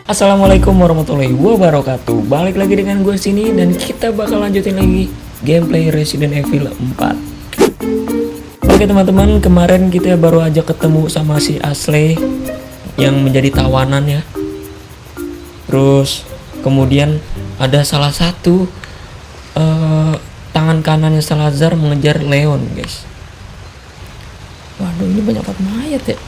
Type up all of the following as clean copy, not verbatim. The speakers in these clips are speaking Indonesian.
Assalamualaikum warahmatullahi wabarakatuh. Balik lagi dengan gue sini dan kita bakal lanjutin lagi gameplay Resident Evil 4. Oke teman-teman, kemarin kita baru aja ketemu sama si Ashley yang menjadi tawanan ya. Terus kemudian ada salah satu tangan kanannya Salazar mengejar Leon, guys. Waduh, ini banyak banget mayat ya.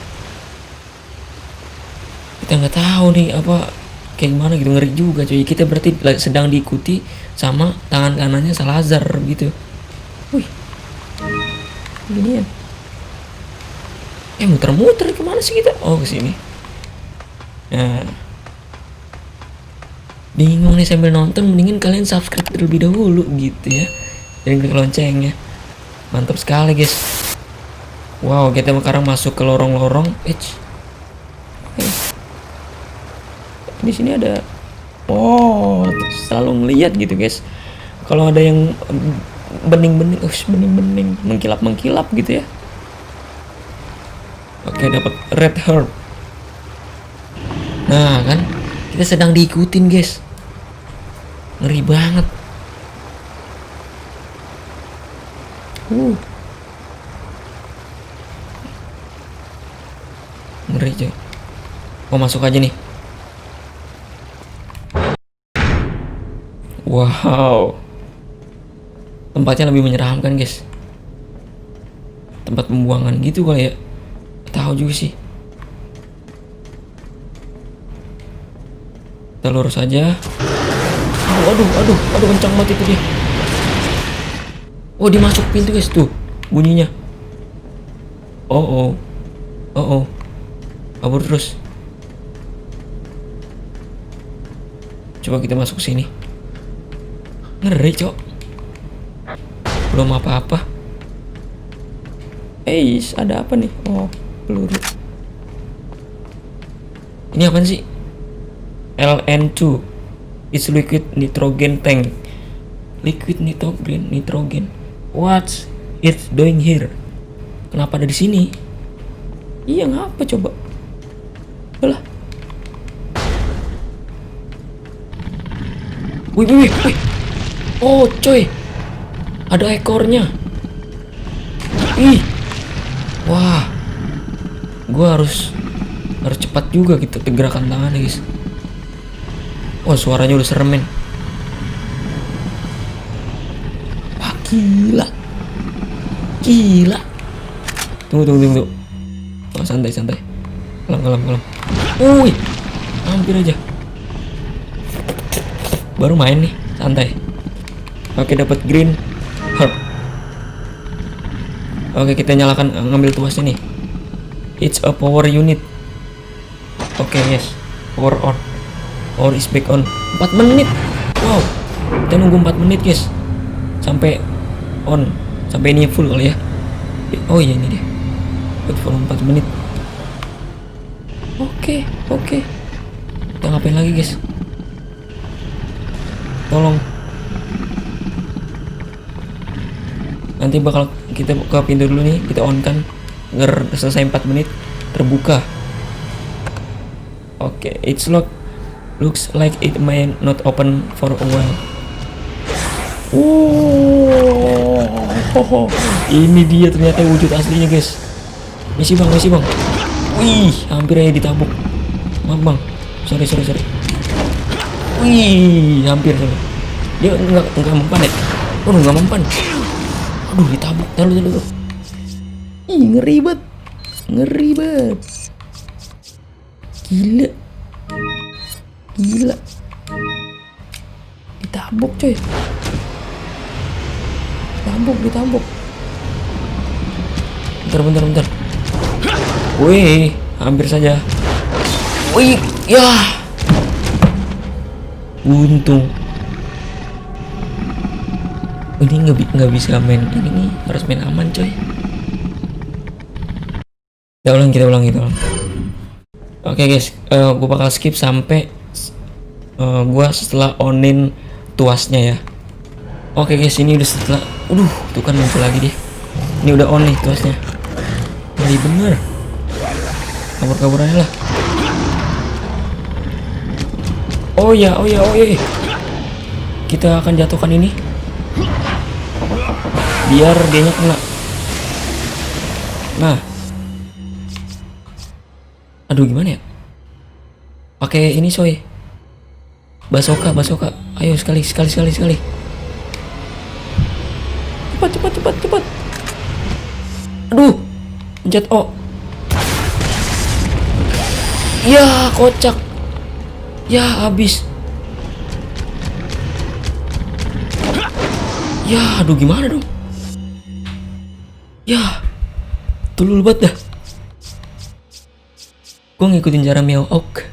Kita nggak tahu nih apa kayak gimana gitu, ngeri juga cuy. Kita berarti sedang diikuti sama tangan kanannya Salazar gitu. Wih, gini ya. Muter-muter kemana sih kita? Oh, ke sini. Nah, bingung nih sambil nonton, mendingin kalian subscribe terlebih dahulu gitu ya, dan klik loncengnya. Mantap sekali guys. Wow, kita sekarang masuk ke lorong-lorong. Di sini ada, oh, selalu ngeliat gitu guys. Kalau ada yang bening-bening, bening-bening, mengkilap-mengkilap gitu ya. Oke, dapat red herb. Nah kan, kita sedang diikutin guys. Ngeri banget. Ngeri cuy. Oh, masuk aja nih. Wow, tempatnya lebih menyeramkan guys. Tempat pembuangan gitu kali ya, tahu juga sih. Kita lurus aja. Aduh, kencang banget itu dia. Oh, dia masuk pintu guys, tuh bunyinya. Oh, kabur terus. Coba kita masuk sini. Ngeri cok, belum apa-apa. Ada apa nih? Oh, peluru. Ini apaan sih? LN2, it's liquid nitrogen tank. Liquid nitrogen. What's it doing here? Kenapa ada di sini? Iya, ngapa coba? Alah. Wih. Oh coy, ada ekornya. Wah, gua harus cepat juga gitu gerakan tangannya guys. Oh, suaranya udah serem men. Wah, gila. Tunggu. Oh, santai. Kelam. Wih, hampir aja. Baru main nih, santai. Oke, dapat green herb. Oke, kita nyalakan, ngambil tuasnya nih. It's a power unit. Oke, yes. Power on. Power is back on. 4 menit. Wow. Kita nunggu 4 menit, guys. Sampai on. Sampai ini full kali ya. Oh iya, ini dia. Full 4 menit. Oke. Kita ngapain lagi, guys? Tolong. Nanti bakal kita buka pintu dulu nih, kita on kan. Selesai 4 menit terbuka. Oke, it's locked. Looks like it may not open for a while. Ini dia ternyata wujud aslinya guys. Misi bang. Wih, hampir aja ditabuk. Maaf bang, sorry. Wih, hampir. Dia nggak mempan ya? Oh, nggak mempan. Aduh, ditabuk. Taruh. Ih, ngeri banget. Gila. Ditabuk coy. Ditabuk. Bentar. Wih, hampir saja. Wih, ya. Untung. Ini nggak bisa main ini nih, harus main aman coy. Kita ulang. Oke guys, gue bakal skip sampai gue setelah onin tuasnya ya. Oke guys, ini udah setelah, tuh kan muncul lagi dia. Ini udah on nih tuasnya. Ngeri bener. Kabur-kabur aja lah. Oh ya, oh ya, oh ya. Kita akan jatuhkan ini. Biar dianya kena. Nah. Aduh, gimana ya? Pakai ini soy. Basoka. Ayo sekali. Cepat. Aduh. Pencet O. Ya, kocak. Ya, habis. Ya, aduh gimana dong? Ya. Tulul banget dah. Gue ngikutin cara Meow Oak.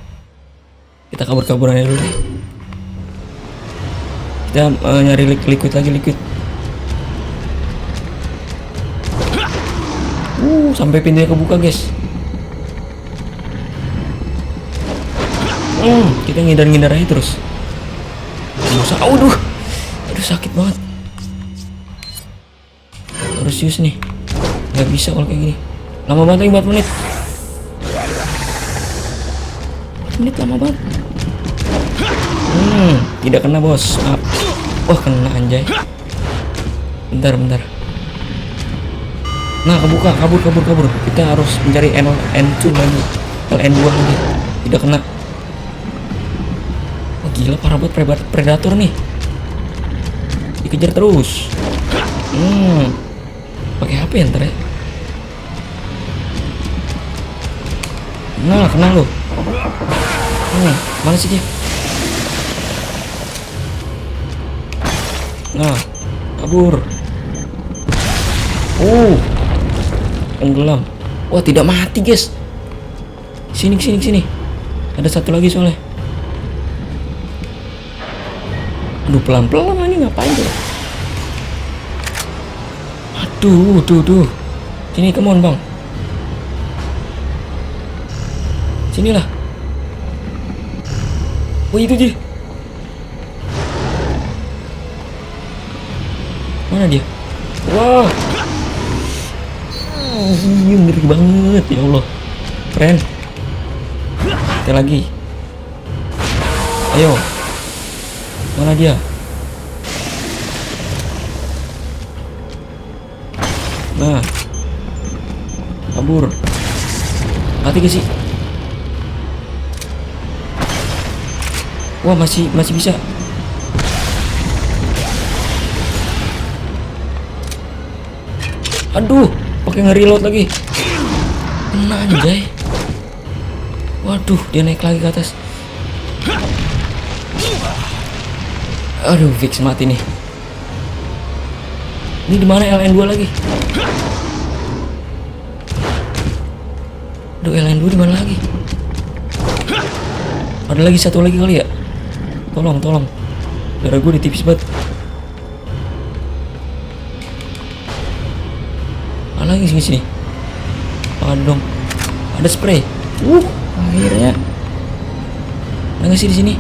Kita kabur-kaburan aja dulu deh. Kita nyari liquid. Sampai pintunya kebuka, guys. Kita ngindar aja terus. Aduh sakit banget. Harus use nih. Gak bisa kalau kayak gini. Lama banget lagi 4 menit. 4 menit lama banget. Tidak kena bos. Maaf. Wah kena anjay. Bentar. Nah kebuka, kabur. Kita harus mencari N2 lagi. LN2 lagi. Tidak kena. Wah gila parah banget predator nih. Dikejar terus. Pakai HP ya ntar ya. Nah kena lo. Mana sih dia? Nah kabur. Tenggelam. Wah tidak mati guys. Sini. Ada satu lagi soalnya. Aduh pelan-pelan ini ngapain tuh? Aduh. Sini come on bang. Sinilah. Oh itu dia. Mana dia? Wah. Ngeri banget ya Allah. Keren. Kita lagi. Ayo. Mana dia? Nah. Kabur. Mati gak sih? Wah masih bisa. Aduh, pakai nge-reload lagi. Kena anjay. Waduh, dia naik lagi ke atas. Aduh, fix mati nih. Ini di mana LN2 lagi? Aduh, LN2 di mana lagi? Ada lagi satu lagi kali ya? Tolong. Darah gue ditipis banget. Ada lagi sini. Ada dong. Ada spray. Akhirnya. Ada nggak sih di sini?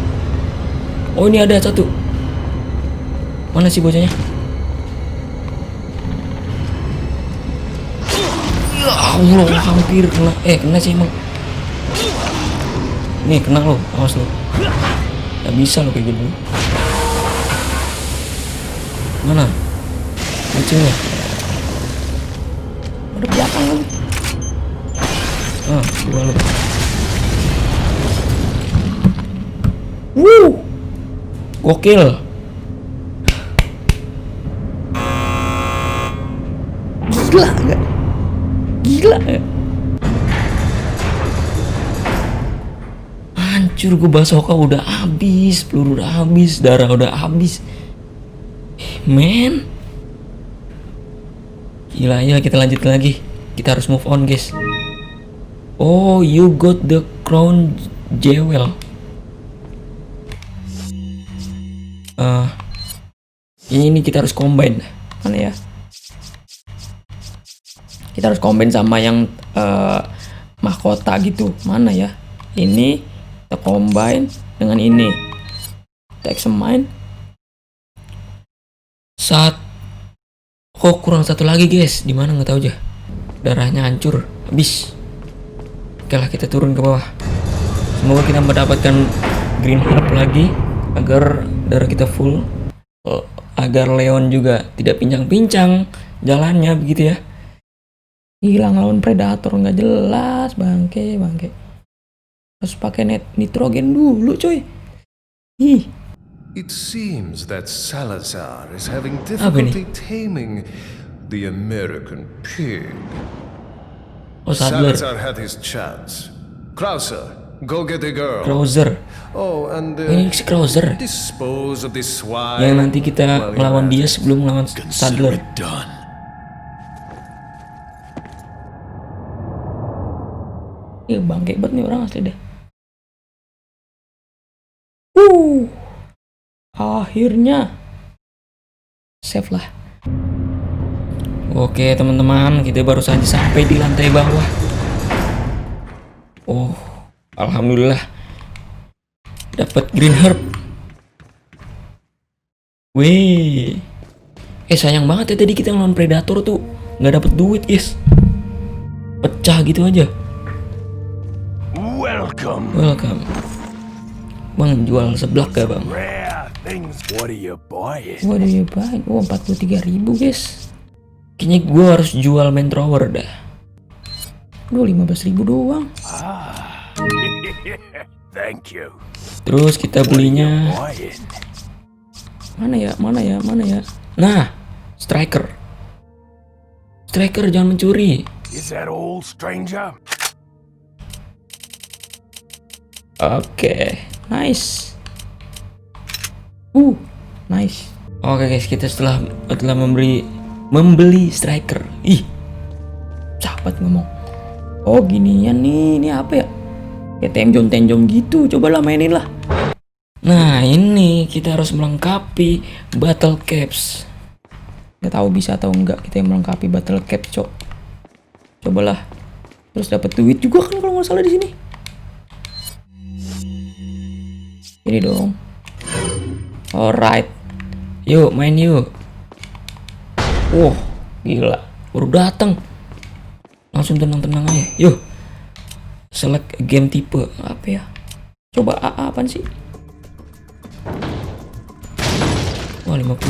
Oh ini ada satu. Mana sih bocahnya? Ya Allah, hampir kena. Kena sih emang. Nih kena lo, awas lo. Gak bisa lo kayak gitu. Mana? Kucingnya. Ada belakang lagi. Dua lo. Gokil. Gila gak? Hancur gue. Basoka udah habis, peluru udah habis, darah udah habis. Men. Gila ya, kita lanjut lagi. Kita harus move on guys. Oh, you got the crown jewel. Ini kita harus combine. Mana ya? Kita harus combine sama yang mahkota gitu. Mana ya? Ini kita combine dengan ini. Kita examine. Kok kurang satu lagi guys? Di mana nggak tahu aja. Darahnya hancur, habis. Oke lah, kita turun ke bawah. Semoga kita mendapatkan green herb lagi agar darah kita full, agar Leon juga tidak pincang-pincang jalannya begitu ya. Hilang lawan predator nggak jelas, bangke. Harus pakai nitrogen dulu coy. Ih. It seems that Salazar is having difficulty taming the American pig. Oh, Sadler. Salazar had his chance. Krauser, go get the girl. Krauser. Oh, and Ini si Krauser. dispose of this swine. Yang nanti kita melawan dia sebelum melawan Sadler. Iya bangke banget nih orang asli dah. Akhirnya save lah. Oke teman-teman, kita baru saja sampai di lantai bawah. Oh, alhamdulillah dapat green herb. Wih, sayang banget ya tadi kita ngelawan predator tuh nggak dapet duit guys, pecah gitu aja. Welcome. Bang jual seblak gak bang? What do you buy? Oh 43.000 guys. Kayaknya gue harus jual main thrower dah. 15.000 doang. Thank you. Terus kita belinya mana ya? Nah, striker jangan mencuri. Is that all, stranger? Oke, nice. Nice. Oke guys, kita setelah membeli striker. Ih, sahabat ngomong. Oh ginian nih, ini apa ya? Kayak tenjom gitu. Cobalah mainin lah. Nah ini kita harus melengkapi battle caps. Gak tahu bisa atau enggak kita yang melengkapi battle caps, cok. Cobalah. Terus dapat duit juga kan kalau nggak salah di sini. Ini dong. Alright. Yuk main yuk. Wah, gila. Baru datang. Langsung tenang-tenang aja. Yuk. Select game tipe apa ya? Coba AA apaan sih? Wah, 50.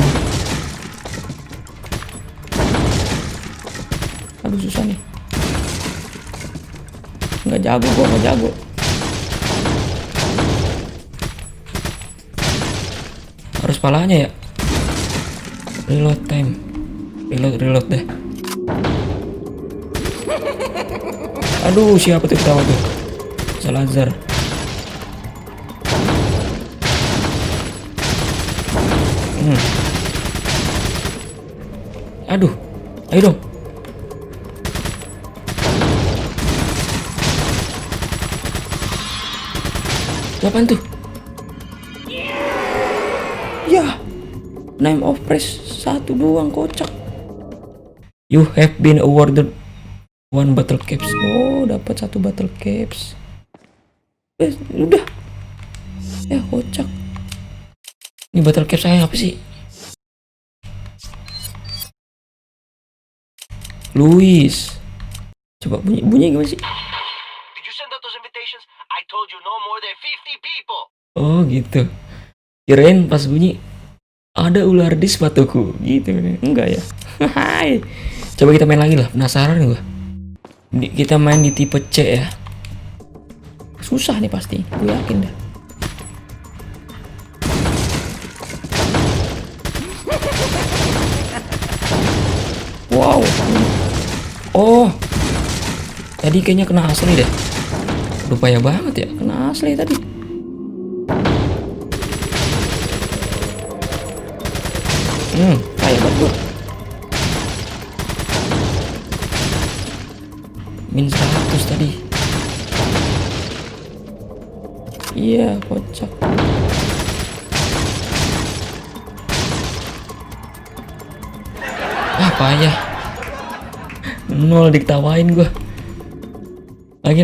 Aduh susah nih. Nggak jago. Harus palanya ya. Reload time. Reload deh. Aduh, siapa tuh ketawa tuh? Salazar. Aduh, ayo dong. Apaan tuh? Ya, name of prize 1 doang, kocak. You have been awarded 1 battle caps. Oh, dapat 1 battle caps. Udah. Ya, kocak. Ini battle caps saya apa sih? Luis. Coba bunyi gimana sih? Did you send out those invitations? I told you no more than 50 people. Oh, gitu. Kirain pas bunyi ada ular di sepatuku gitu. Enggak ya. Hai. Coba kita main lagi lah, penasaran gue. Kita main di tipe C ya. Susah nih pasti, gue yakin dah. Wow. Oh, tadi kayaknya kena asli deh. Rupanya banget ya, kena asli tadi. Kayak banget gue. Min 100 tadi. Iya, kocak. Payah. 0 diketawain gua. Lagi.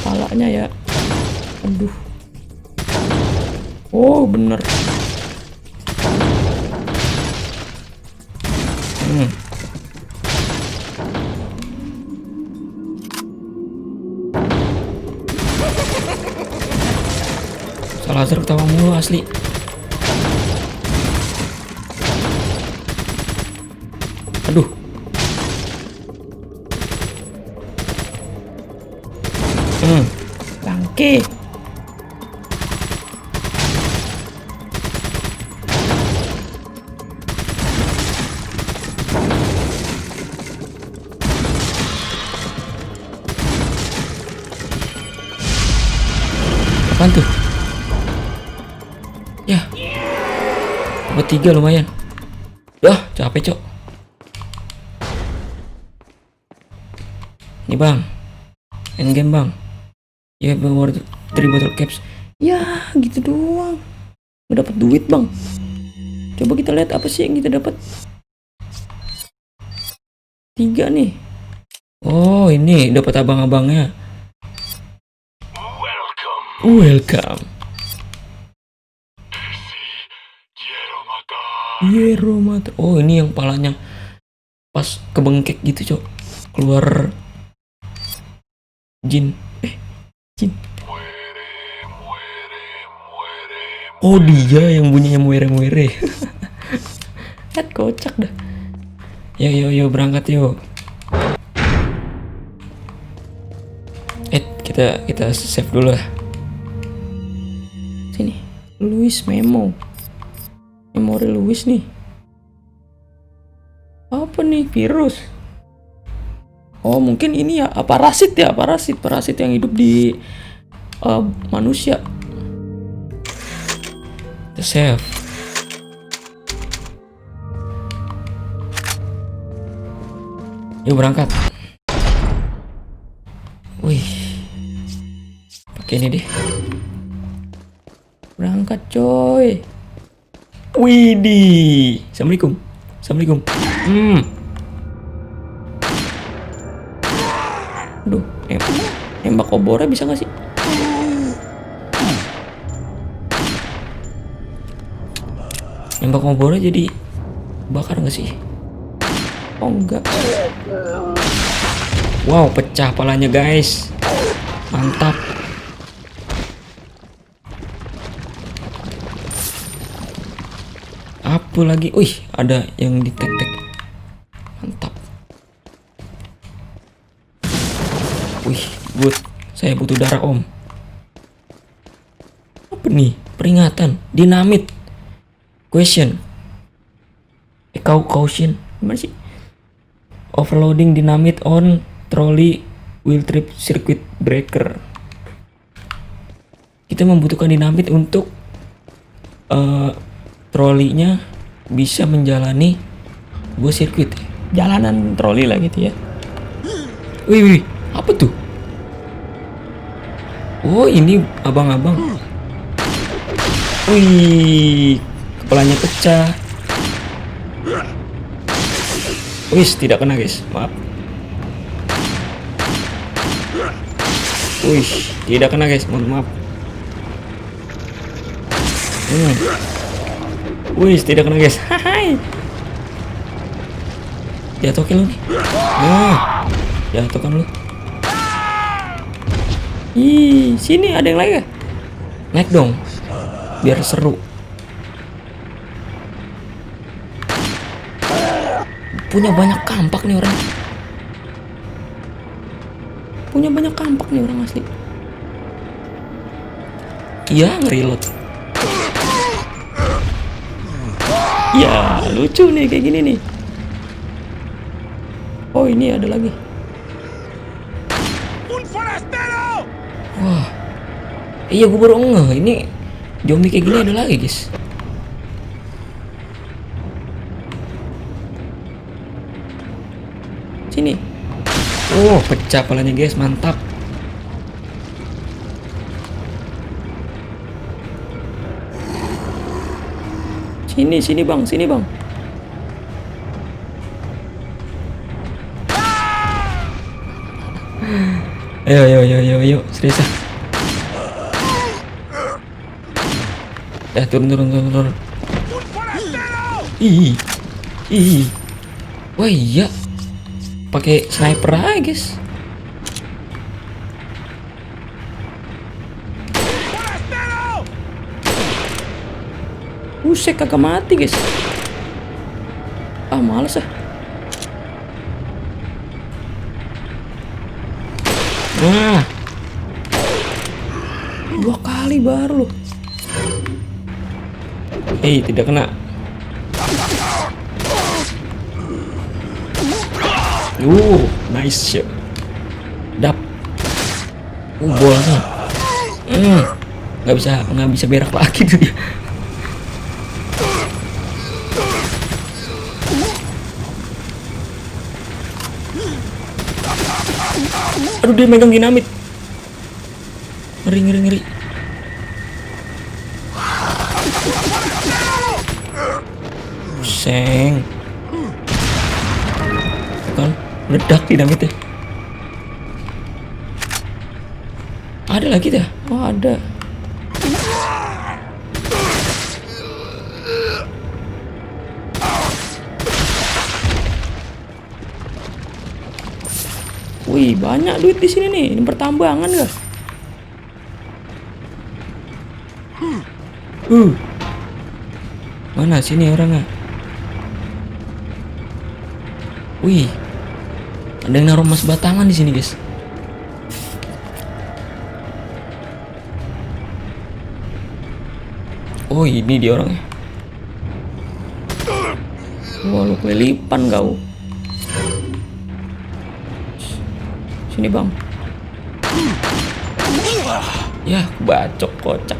Palanya ya. Aduh. Oh, bener. laser ketawa mulu asli. Aduh. Bangke. Apaan tuh? Ya. Dapat 3 lumayan. Dah, capek, Cok. Nih, Bang. Endgame, Bang. Ya, bawa 3 bottle caps. Ya, gitu doang. Gak dapat duit, Bang. Coba kita lihat apa sih yang kita dapat. 3 nih. Oh, ini dapat abang-abangnya. Welcome. Hieromata. Oh, ini yang palanya pas kebengkek gitu, Cok. Keluar jin. Jin. Oh, dia yang bunyinya muere-muere. Lihat kocak dah. Yo berangkat yuk. Kita save dulu lah. Sini. Louis memo. Memori Louis nih. Apa nih? Virus. Oh, mungkin ini ya parasit ya, parasit yang hidup di manusia. Kita save. Yuk berangkat. Wih, pakai ini deh. Berangkat coy. Widih. Assalamualaikum. Aduh, nembak obornya bisa gak sih? Nembak obornya jadi bakar gak sih? Oh enggak. Wow, pecah palanya guys. Mantap. Apa lagi? Wih, ada yang di tek-tek. Mantap. Wih, good. Saya butuh darah, Om. Apa nih? Peringatan. Dinamit. Question. Caution. Gimana sih? Overloading dinamit on trolley will trip circuit breaker. Kita membutuhkan dinamit untuk trolinya bisa menjalani sebuah sirkuit. Jalanan troli lah gitu ya. Wih, apa tuh? Oh, ini abang-abang. Wih, kepalanya pecah. Wih, tidak kena guys, maaf. Wih, tidak kena guys, mohon maaf. Wih, tidak kena guys. Hai. Jatuhkan lu nih. Nah, jatuhkan lu. Ih, sini ada yang lain ya? Naik dong, biar seru. Punya banyak kampak nih orang. Punya banyak kampak nih orang asli. Iya, ngereload. Ya, lucu nih kayak gini nih. Oh, ini ada lagi. Wah. Iya, gue baru ngeh. Ini zombie kayak gini ada lagi, guys. Sini. Oh, pecah palanya, guys. Mantap. Sini bang, sini bang. Ayo, serius ah. Ya, turun. Ih. Wah iya. Pakai sniper aja, guys. Buset, kagak mati guys. Ah, males ah. Nah, 2 kali baru loh. Tidak kena. Nice shot. Dap. Bolanya. Nggak bisa berak lagi tuh dia. Aduh, dia megang dinamit. Ngeri. Seng. Kan meledak dinamitnya. Ada lagi dah. Oh, ada. Wih, banyak duit di sini nih. Ini pertambangan gak? Mana sini orangnya? Wih, ada yang naruh emas batangan di sini, guys. Oh, ini dia orangnya. Wah, lu kelilipan kau. Sini bang. Ya, bacok kocak.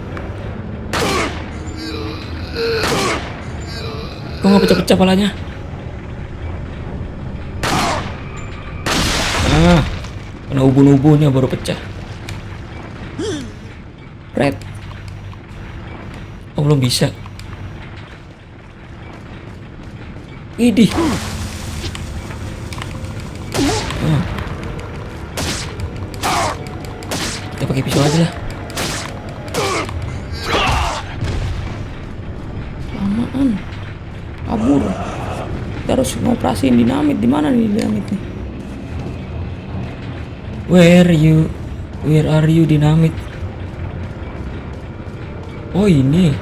Kok nggak pecah-pecah palanya? Kena ubun-ubunnya baru pecah. Red. Oh, belum bisa. Idih. Kita pakai pisau aja lah. Lamaan. Kabur. Kita harus ngoperasiin dinamit. Di mana nih dinamit nih? Where are you dinamit? Oh, ini.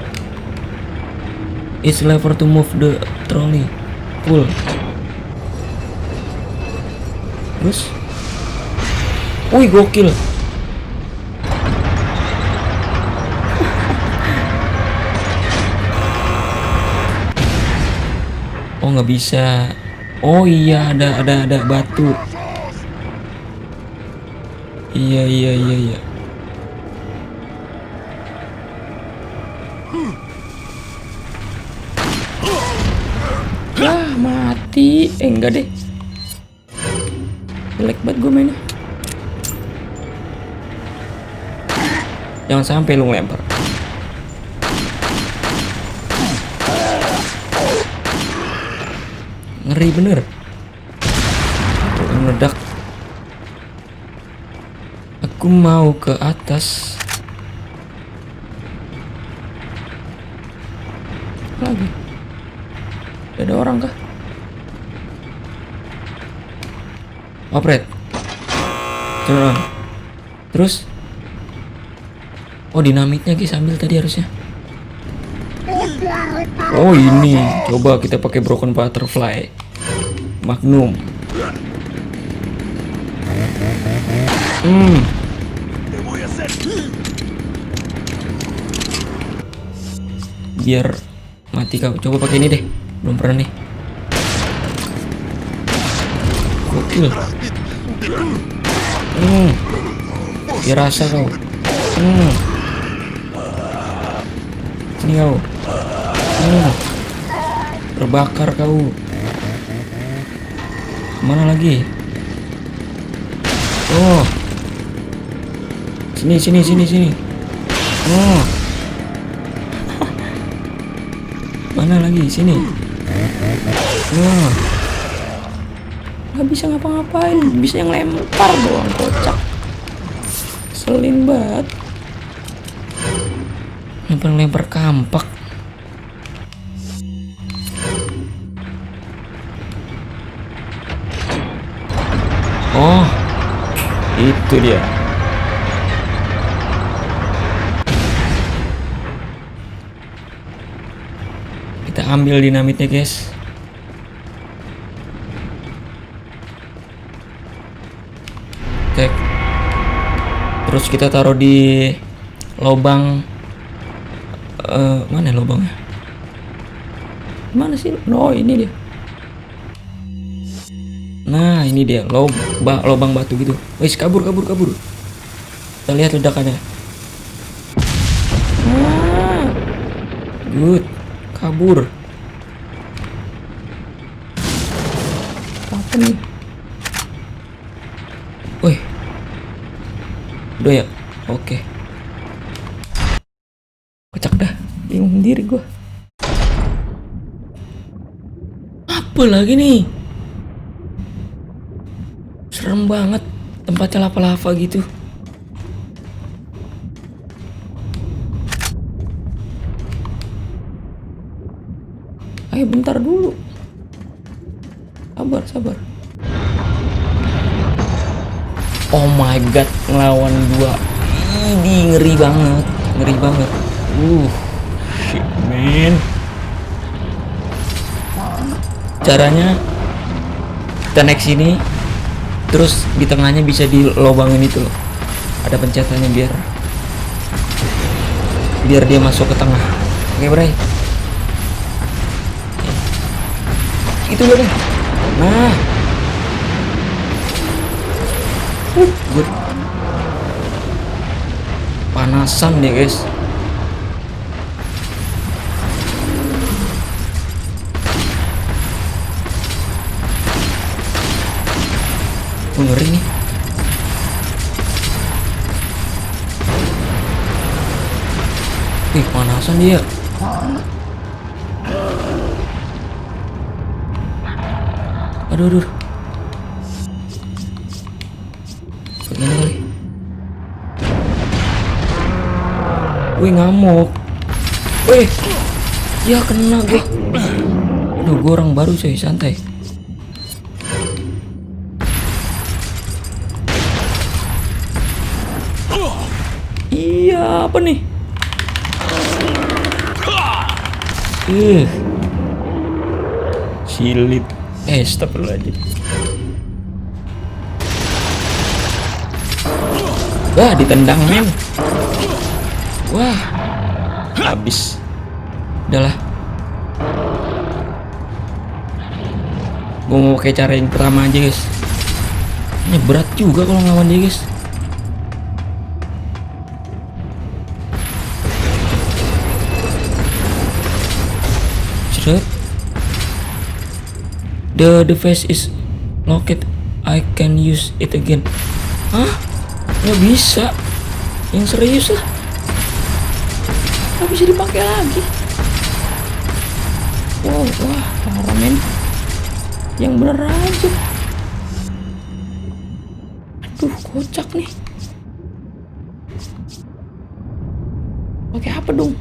It's lever to move the trolley. Pull. Terus. Wih, gokil. Oh, nggak bisa. Oh iya, ada batu. Iya. Mati. Enggak deh. Jelek banget gue mainnya. Jangan sampai lu ngelempar. Ngeri bener. Meledak. Aku mau ke atas. Lagi. Ada orang kah? Opret. Turn on. Terus? Oh, dinamitnya guys, ambil tadi harusnya. Oh, ini. Coba kita pakai broken butterfly. Magnum. Biar mati kau. Coba pakai ini deh. Belum pernah nih. Gokil. Biar rasa kau. Sini kau. Terbakar kau. Mana lagi? Oh. Sini. Oh. Mana lagi? Sini. Oh. Gak bisa ngapa-ngapain. Bisa yang lempar doang, kocak. Selin banget. Lempar kampak. Oh, itu dia. Kita ambil dinamitnya guys. Oke. Terus kita taruh di lubang. Mana lubangnya? Mana sih? Oh ini dia. Nah ini dia lubang batu gitu. Wis kabur. Kita lihat ledakannya. Good. Kabur. Apa nih? Wih. Udah ya? Oke. Kocak dah. Bingung sendiri gua. Apa lagi nih? Serem banget. Tempatnya lava-lava gitu. Ayo bentar dulu. Sabar. Oh my god, ngelawan 2. Ini ngeri banget. Shit man. Caranya kita naik sini, terus di tengahnya bisa dilobangin itu loh. Ada pencetannya biar dia masuk ke tengah. Oke, Bray. Itu loh deh. Nah. Good. Panasan dia guys. Ngeri nih. Panasan dia. Aduh. Begini kali. Wih ngamuk. Wih. Ya kena gue. Aduh gue orang baru coy, santai. Iya apa nih? Silit. Astagfirullahaladzim. Wah ditendang men. Wah habis. Udahlah. Gue mau pakai cara yang pertama aja guys. Ini berat juga kalau ngelawan dia guys. Seret. The device is locked. I can use it again. Hah? Nggak bisa. Yang serius lah. Nggak bisa dipakai lagi. Wah, parah men. Yang bener aja. Aduh, kocak nih. Pakai apa dong?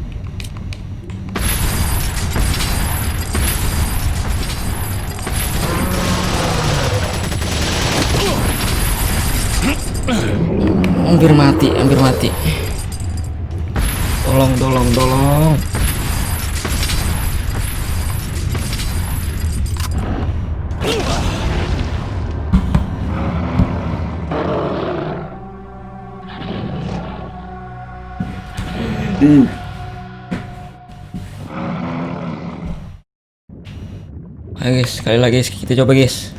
Hampir mati. Tolong. Ayo guys, sekali lagi guys, kita coba guys.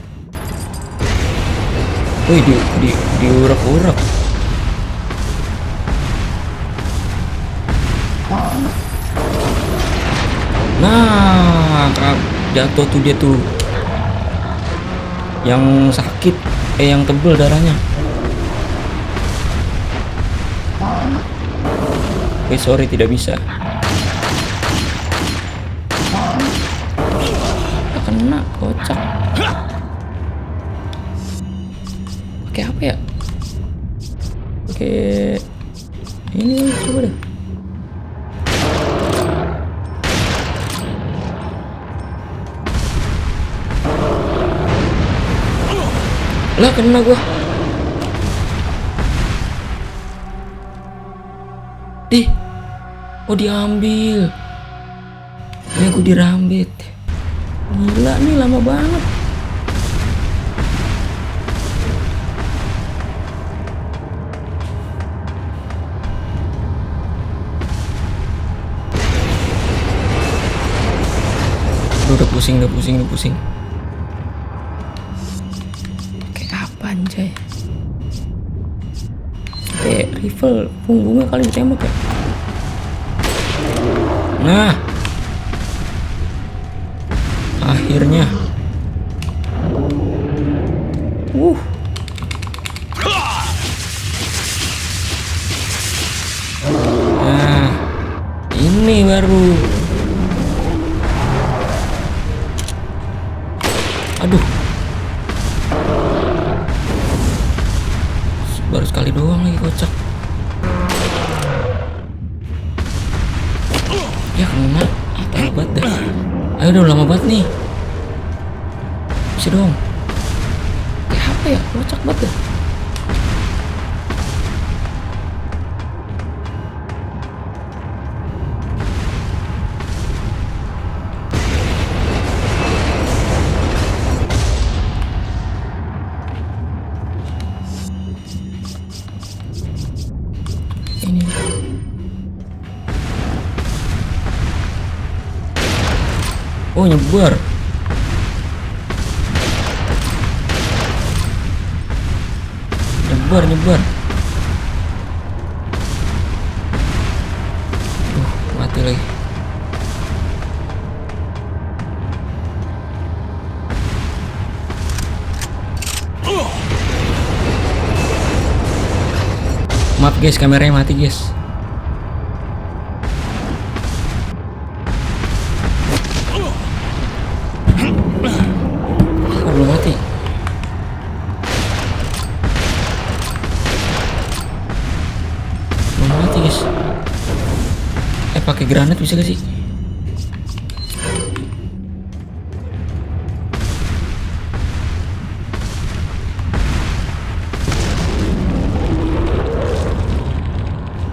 Wih, diurak-urak. Nah, jatuh tuh dia tuh. Yang sakit, yang tebel darahnya. Sorry tidak bisa. Kena, kocak. Pakai apa ya? Pakai ini coba deh. Lah kena gua. Oh diambil. Ya gue dirambit. Gila nih, lama banget. Udah pusing. Kayak apa anjay? Kayak rifle, punggungnya kali ditembak ya. Nah, akhirnya. Nah, ini baru. Aduh, baru sekali doang lagi kocak. Ya kena, hebat dah. Ayo dong, lama banget nih. Bisa dong. Kayak apa ya, kocak banget dah. Ini oh, nyebar. Mati lagi. Maaf guys, kameranya mati guys. Belum mati. Guys. Pakai granat bisa gak sih?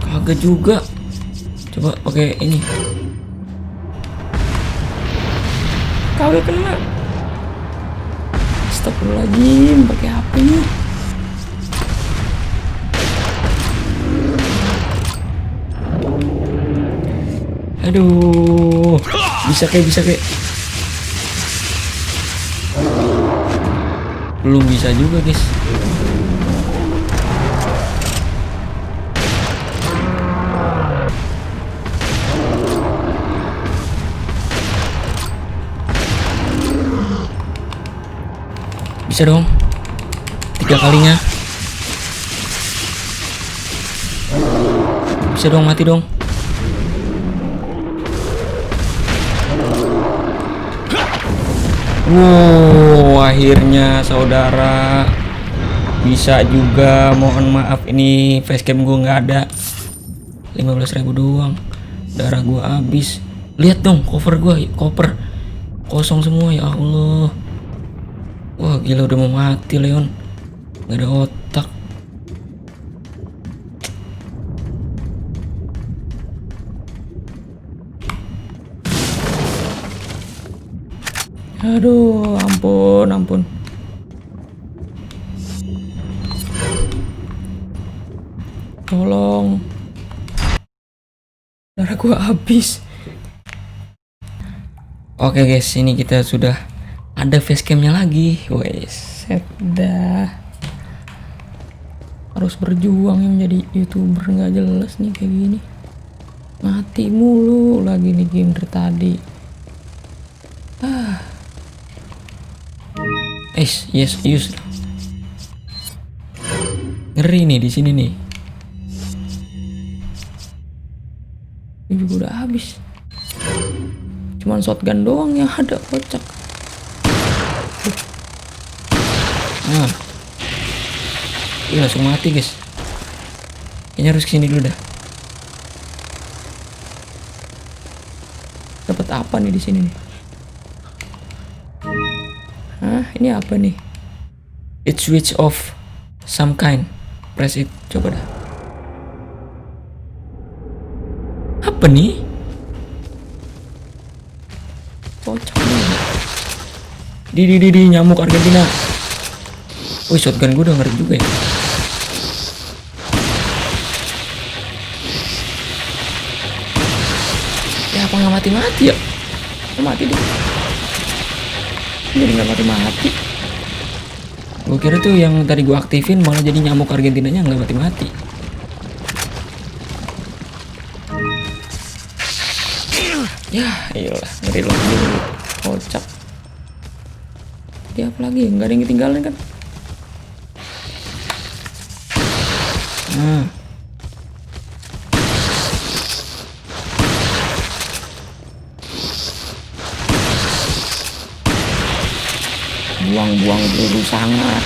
Kagak juga. Coba pakai ini. Kagak kena. Astagfirullahaladzim, pakai HP nih. Aduh, bisa kayak. Belum bisa juga guys. Bisa dong, 3 kalinya. Bisa dong, mati dong. Wow, akhirnya saudara bisa juga. Mohon maaf ini facecam gue nggak ada. 15.000 doang. Darah gue habis. Lihat dong cover gue, koper kosong semua ya Allah. Wah gila, udah mau mati Leon. Nggak ada otak. Aduh, ampun. Tolong. Darah gua habis. Oke guys, ini kita sudah ada facecamnya lagi. Wes, dah. Harus berjuang yang menjadi YouTuber nggak jelas nih kayak gini. Mati mulu lagi nih game dari tadi. Yes. Ngeri nih di sini nih. Ini juga udah habis. Cuman shotgun doang yang ada, kocak. Nah, ini langsung mati guys. Kayaknya harus kesini dulu dah. Dapat apa nih di sini nih? Ini apa nih? It switch off some kind. Press it. Coba dah. Apa nih? Kocak nih. Di nyamuk Argentina. Wih, shotgun gue udah ngeri juga ya. Ya apa nggak mati-mati ya? Mati deh. Jadi nggak mati-mati. Gue kira tuh yang tadi gue aktifin malah jadi nyamuk Argentinanya nggak mati-mati. Ya iyalah, ngeri lagi. Kocak. Dia apa lagi? Nggak ada yang ketinggalan kan? Nah. Buang-buang peluru sangat.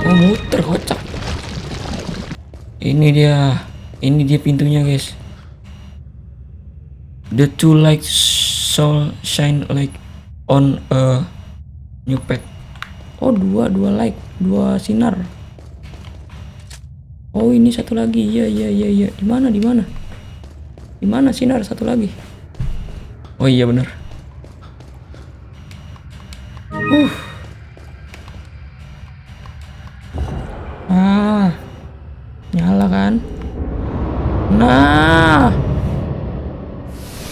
Oh, muter kocak. Ini dia pintunya guys. The two lights shine like on a new pack. Oh, dua light, dua sinar. Oh, ini satu lagi. Iya. Di mana sinar satu lagi? Oh iya benar. Nyala kan? Nah,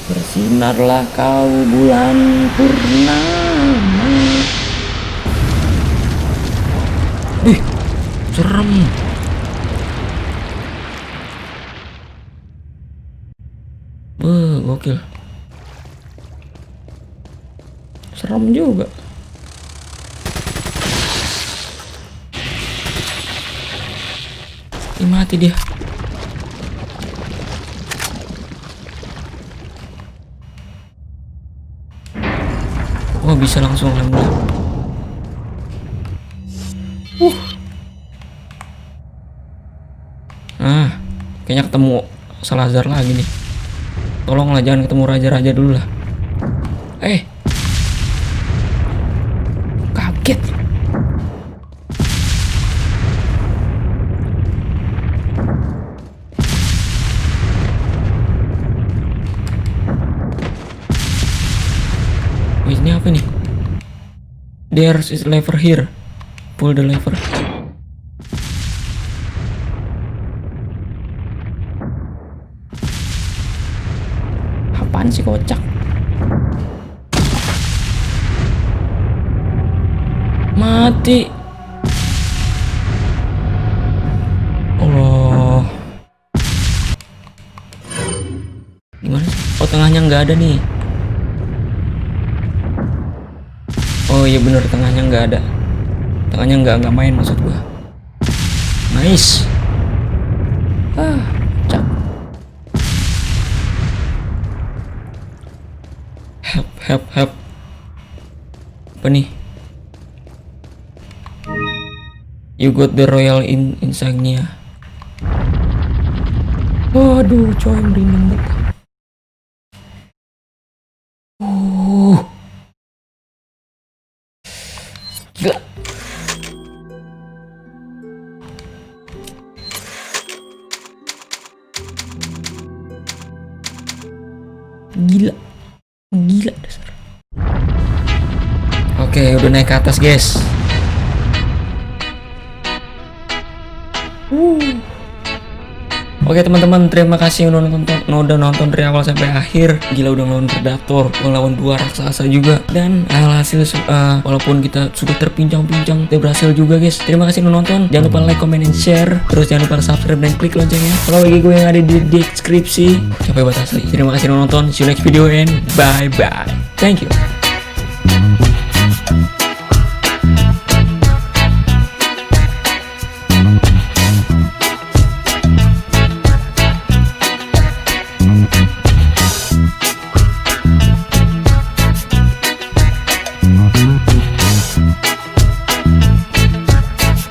bersinarlah kau bulan purnama. Ih, serem. Gokil. Serem juga. Mati dia. Oh, bisa langsung alhamdulillah. Kayaknya ketemu Salazar lagi nih. Tolonglah jangan ketemu raja-raja dulu lah. Kaget. Ini apa nih? There's is lever here. Pull the lever. Apaan sih kocak? Mati. Allah. Gimana sih? Oh, tengahnya nggak ada nih. Oh iya bener, tengahnya nggak ada. Tengahnya nggak main maksud gua. Nice. Cak. Help. Apa nih? You got the royal insignia. Waduh, coy, merinding banget. Gila. Gila dasar. Oke, udah naik ke atas, guys. Oke teman-teman, terima kasih udah nonton dari awal sampai akhir. Gila, udah ngelawan predator, ngelawan 2 raksasa juga. Dan alhasil walaupun kita sudah terpincang-pincang, kita berhasil juga guys. Terima kasih udah nonton. Jangan lupa like, comment, and share. Terus jangan lupa subscribe dan klik loncengnya. Follow IG gue yang ada di deskripsi. Capek banget asli. Terima kasih udah nonton. See you next video and bye bye. Thank you.